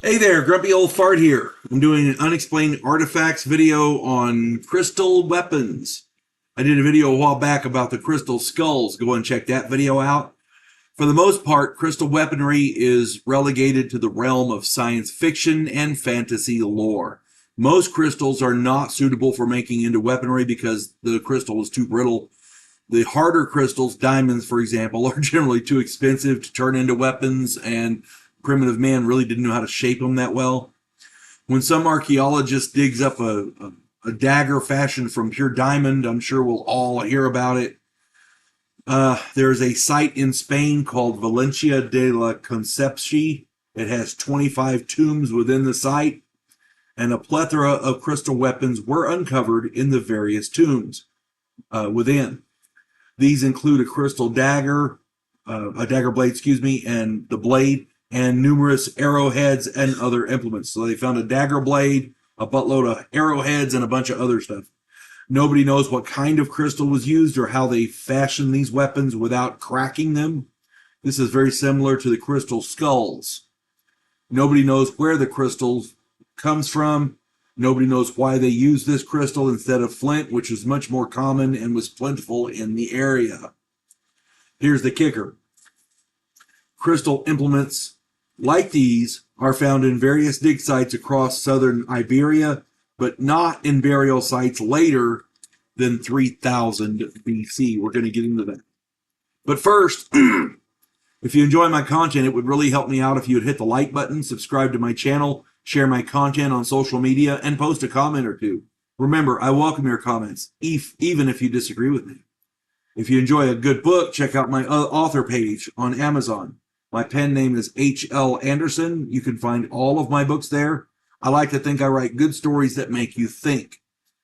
Hey there, Grumpy Old Fart here. I'm doing an Unexplained Artifacts video on crystal weapons. I did a video a while back about the crystal skulls. Go and check that video out. For the most part, crystal weaponry is relegated to the realm of science fiction and fantasy lore. Most crystals are not suitable for making into weaponry because the crystal is too brittle. The harder crystals, diamonds for example, are generally too expensive to turn into weapons, and primitive man really didn't know how to shape them that well. When some archaeologist digs up a dagger fashioned from pure diamond, I'm sure we'll all hear about it. There's a site in Spain called Valencia de la Concepci. It has 25 tombs within the site, and a plethora of crystal weapons were uncovered in the various tombs within. These include a crystal dagger, a dagger blade, and the blade, and numerous arrowheads and other implements. So they found a dagger blade, a buttload of arrowheads, and a bunch of other stuff. Nobody knows what kind of crystal was used or how they fashioned these weapons without cracking them. This is very similar to the crystal skulls. Nobody knows where the crystal comes from. Nobody knows why they used this crystal instead of flint, which is much more common and was plentiful in the area. Here's the kicker. Crystal implements like these are found in various dig sites across southern Iberia, but not in burial sites later than 3000 BC. We're going to get into that. But first, if you enjoy my content, it would really help me out if you would hit the like button, subscribe to my channel, share my content on social media, and post a comment or two. Remember, I welcome your comments, even if you disagree with me. If you enjoy a good book, check out my author page on Amazon. My pen name is H.L. Anderson. You can find all of my books there. I like to think I write good stories that make you think.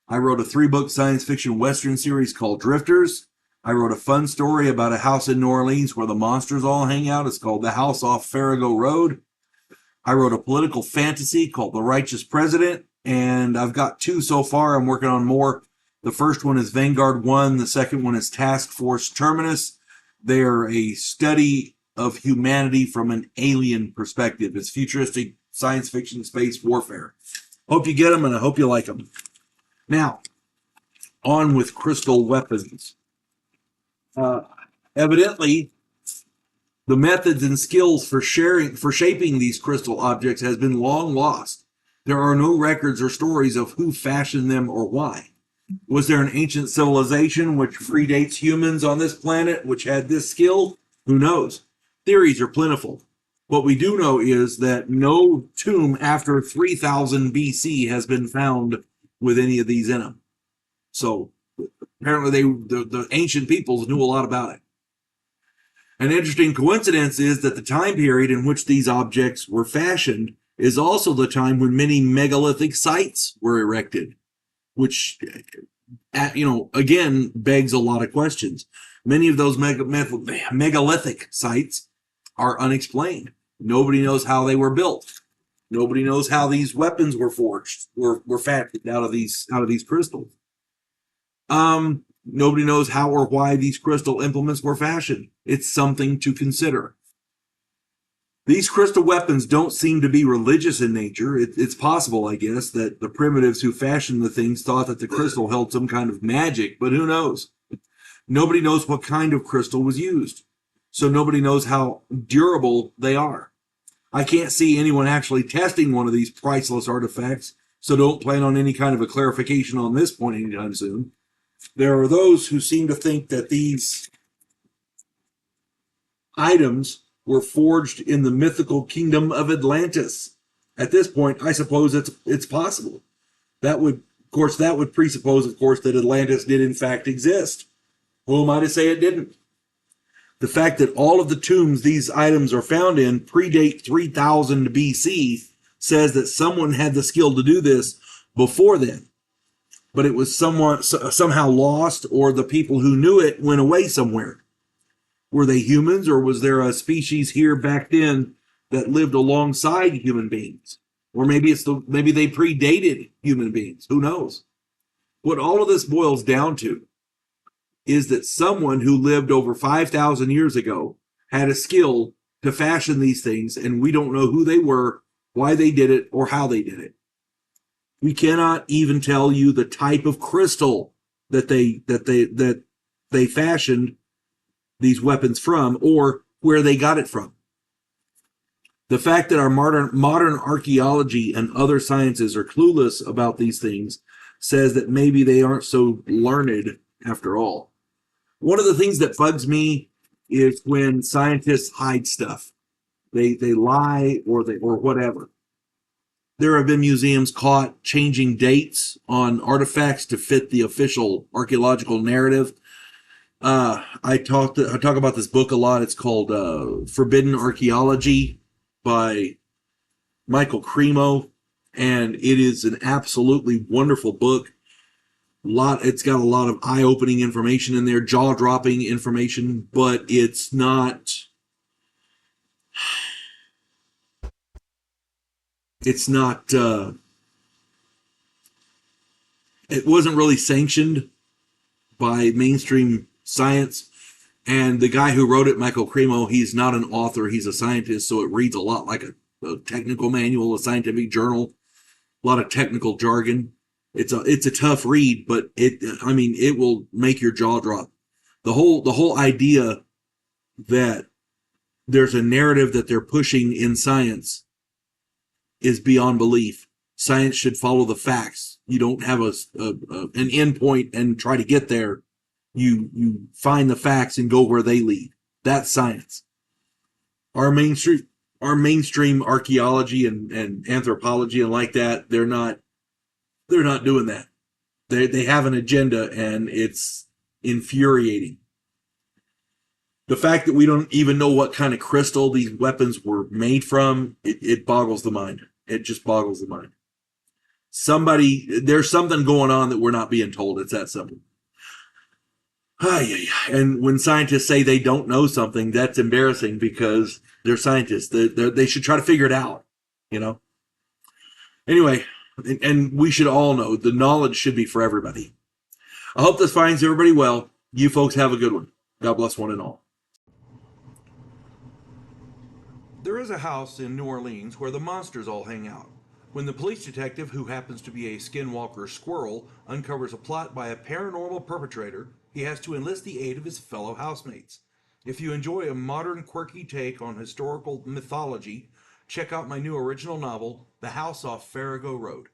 I wrote a 3-book science fiction Western series called Drifters. I wrote a fun story about a house in New Orleans where the monsters all hang out. It's called The House Off Farrago Road. I wrote a political fantasy called The Righteous President, and I've got 2 so far. I'm working on more. The first one is Vanguard 1. The second one is Task Force Terminus. They're a study of humanity from an alien perspective. It's futuristic science fiction space warfare. Hope you get them, and I hope you like them. Now, on with crystal weapons. Evidently, the methods and skills for shaping these crystal objects has been long lost. There are no records or stories of who fashioned them or why. Was there an ancient civilization which predates humans on this planet which had this skill? Who knows? Theories are plentiful. What we do know is that no tomb after 3000 BC has been found with any of these in them. So apparently the ancient peoples knew a lot about it. An interesting coincidence is that the time period in which these objects were fashioned is also the time when many megalithic sites were erected, which, again, begs a lot of questions. Many of those megalithic sites are unexplained. Nobody knows how they were built. Nobody knows how these weapons were forged, were fashioned out of these crystals. Nobody knows how or why these crystal implements were fashioned. It's something to consider. These crystal weapons don't seem to be religious in nature. It's possible, I guess, that the primitives who fashioned the things thought that the crystal held some kind of magic, but who knows? Nobody knows what kind of crystal was used, so nobody knows how durable they are. I can't see anyone actually testing one of these priceless artifacts, so don't plan on any kind of a clarification on this point anytime soon. There are those who seem to think that these items were forged in the mythical kingdom of Atlantis. At this point, I suppose it's possible. That would presuppose, of course, that Atlantis did in fact exist. Who am I to say it didn't? The fact that all of the tombs these items are found in predate 3000 BC says that someone had the skill to do this before then. But it was somehow lost, or the people who knew it went away somewhere. Were they humans, or was there a species here back then that lived alongside human beings? Or maybe they predated human beings. Who knows? What all of this boils down to is that someone who lived over 5,000 years ago had a skill to fashion these things, and we don't know who they were why they did it, or how they did it. We cannot even tell you the type of crystal that they fashioned these weapons from, or where they got it from. The fact that our modern archaeology and other sciences are clueless about these things says that maybe they aren't so learned after all. One of the things that bugs me is when scientists hide stuff. They lie or whatever. There have been museums caught changing dates on artifacts to fit the official archaeological narrative. I talk about this book a lot. It's called Forbidden Archaeology by Michael Cremo, and it is an absolutely wonderful book. It's got a lot of eye-opening information in there, jaw-dropping information, but it's not. It's not. It wasn't really sanctioned by mainstream science. And the guy who wrote it, Michael Cremo, he's not an author, he's a scientist, so it reads a lot like a technical manual, a scientific journal, a lot of technical jargon. It's a tough read, but it will make your jaw drop. The whole idea that there's a narrative that they're pushing in science is beyond belief. Science should follow the facts. You don't have an end point and try to get there. You find the facts and go where they lead. That's science. Our mainstream archaeology and anthropology and like that, they're not doing that. They have an agenda, and it's infuriating. The fact that we don't even know what kind of crystal these weapons were made from, it boggles the mind. It just boggles the mind. There's something going on that we're not being told. It's that simple. And when scientists say they don't know something, that's embarrassing because they're scientists. They should try to figure it out, you know? Anyway, and we should all know the knowledge should be for everybody. I hope this finds everybody well. You folks have a good one. God bless one and all. There is a house in New Orleans where the monsters all hang out. When the police detective, who happens to be a skinwalker squirrel, uncovers a plot by a paranormal perpetrator, he has to enlist the aid of his fellow housemates. If you enjoy a modern, quirky take on historical mythology, check out my new original novel, The House Off Farrago Road.